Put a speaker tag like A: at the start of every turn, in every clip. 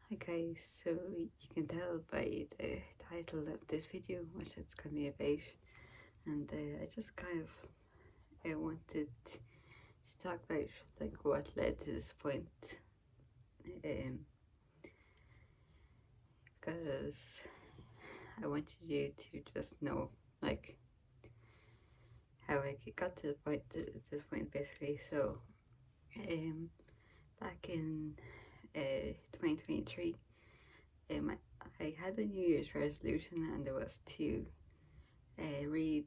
A: Hi guys, so you can tell by the title of this video what it's going to be about, and I just kind of wanted to talk about like what led to this point, um, because I wanted you to just know like how I got to this point basically. So back in 2023, I had a New Year's resolution, and it was to read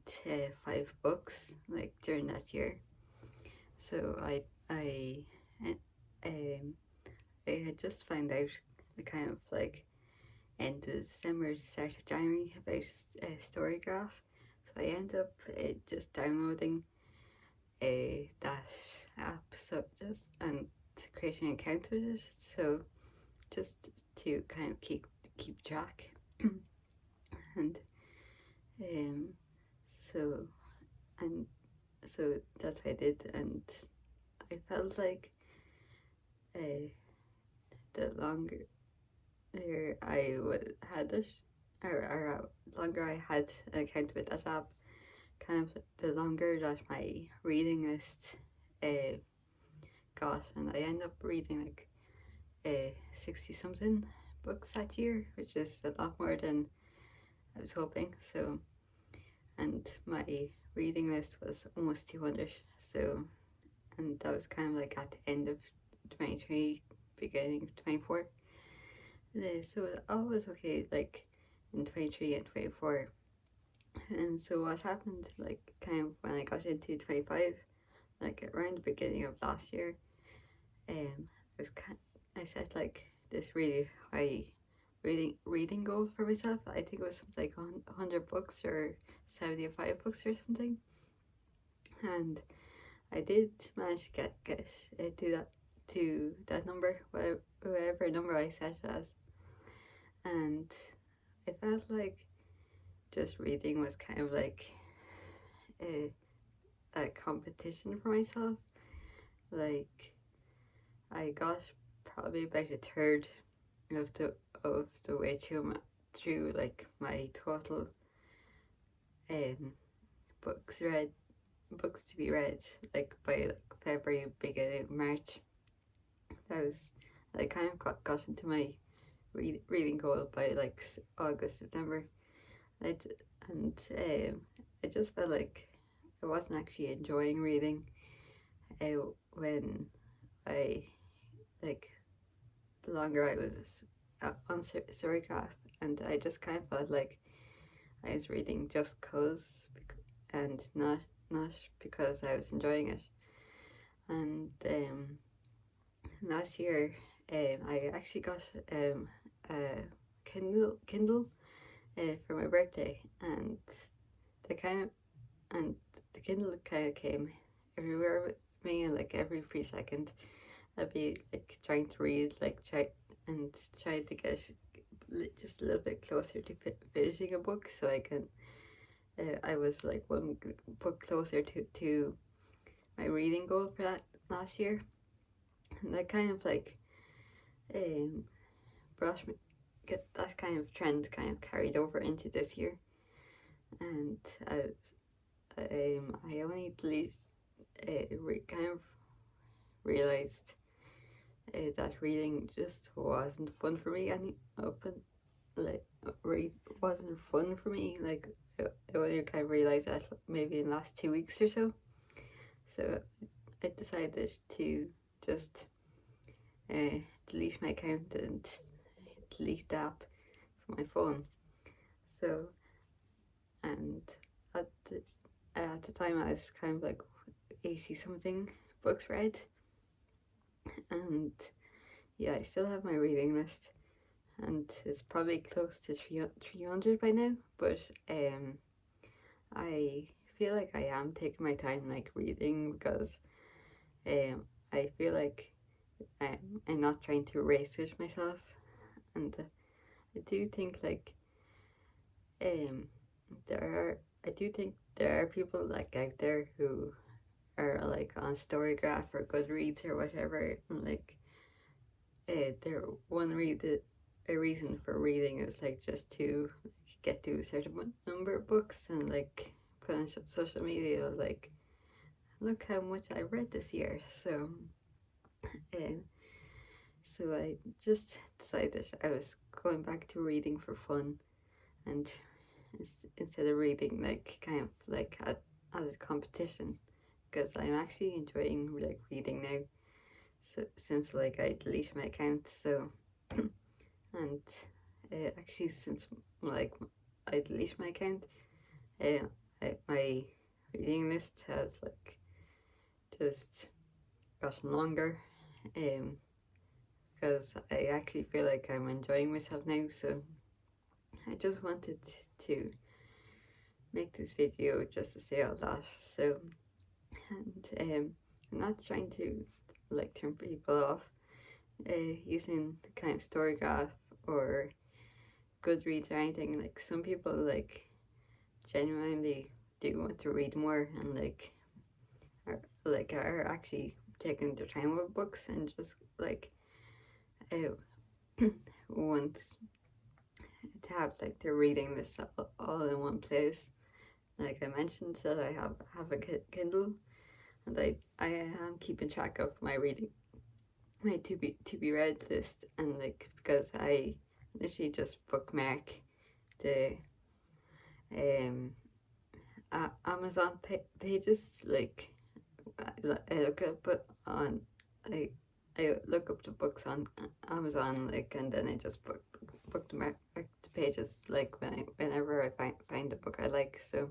A: 5 books like during that year. So uh, um, I had just found out the kind of like end of December, start of January about StoryGraph. So I ended up just downloading that app, so just and creating an account with it. So just to kind of keep track, and um, so and so that's what I did, and I felt like the longer had it, or longer I had an account with that app, kind of the longer that my reading list got, and I ended up reading like 60 something books that year, which is a lot more than I was hoping. So, and my reading list was almost 200. So, and that was kind of like at the end of 23, beginning of 24. So all was okay, like in 23 and 24. And so what happened, like kind of when I got into 25, like around the beginning of last year, I set like this really high reading goal for myself. I think it was something like 100 books or 75 books or something. And I did manage to get to that number, whatever number I set it as. And I felt like just reading was kind of like a competition for myself. Like I got probably about a third of the way through like my total books to be read, like by like February, beginning of March. That was I kind of got into my reading goal by like August, September. And I just felt like I wasn't actually enjoying reading when I like the longer I was on StoryGraph, and I just kind of felt like I was reading just cause, and not because I was enjoying it. And last year, I actually got a Kindle for my birthday, and the kind of and the Kindle kind of came everywhere with me, and like every free second I'd be like trying to read, like try to get just a little bit closer to finishing a book, so I can I was like one book closer to my reading goal for that last year. And that kind of like brought me get that kind of trend kind of carried over into this year. And I only kind of realized that reading just wasn't fun for me wasn't fun for me. Like I only kind of realized that maybe in the last 2 weeks or so. So I decided to just delete my account and delete the app from my phone. So, and at the time I was kind of like 80 something books read, and yeah, I still have my reading list, and it's probably close to 300 by now, but I feel like I am taking my time like reading, because I feel like I'm not trying to race with myself. And I do think like I do think there are people like out there who are like on StoryGraph or Goodreads or whatever, and like a reason for reading is like just to get to a certain number of books and like put on social media like, look how much I read this year. Um, so I just decided I was going back to reading for fun, and instead of reading like kind of like as a competition, because I'm actually enjoying like reading now. So since like I deleted my account, so and actually since like I deleted my account, my reading list has like just gotten longer, because I actually feel like I'm enjoying myself now. So I just wanted to make this video just to say all that. So, and I'm not trying to like turn people off using the kind of StoryGraph or Goodreads or anything. Like some people like genuinely do want to read more and like are actually taking their time with books and just like want to have like their reading list all in one place. Like I mentioned that I have a Kindle, and I am keeping track of my reading, my to be read list, and like because I literally just bookmark the Amazon pages. Like I look up on I look up the books on Amazon, like, and then I just bookmark the pages like whenever I find a book I like. So,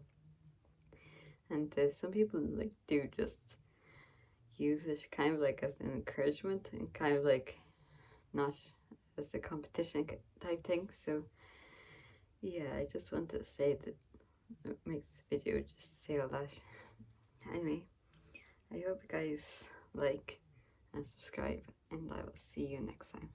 A: and some people like do just use it kind of like as an encouragement and kind of like not as a competition type thing. So yeah, I just want to say that it makes this video just say all that. Anyway, I hope you guys like and subscribe, and I will see you next time.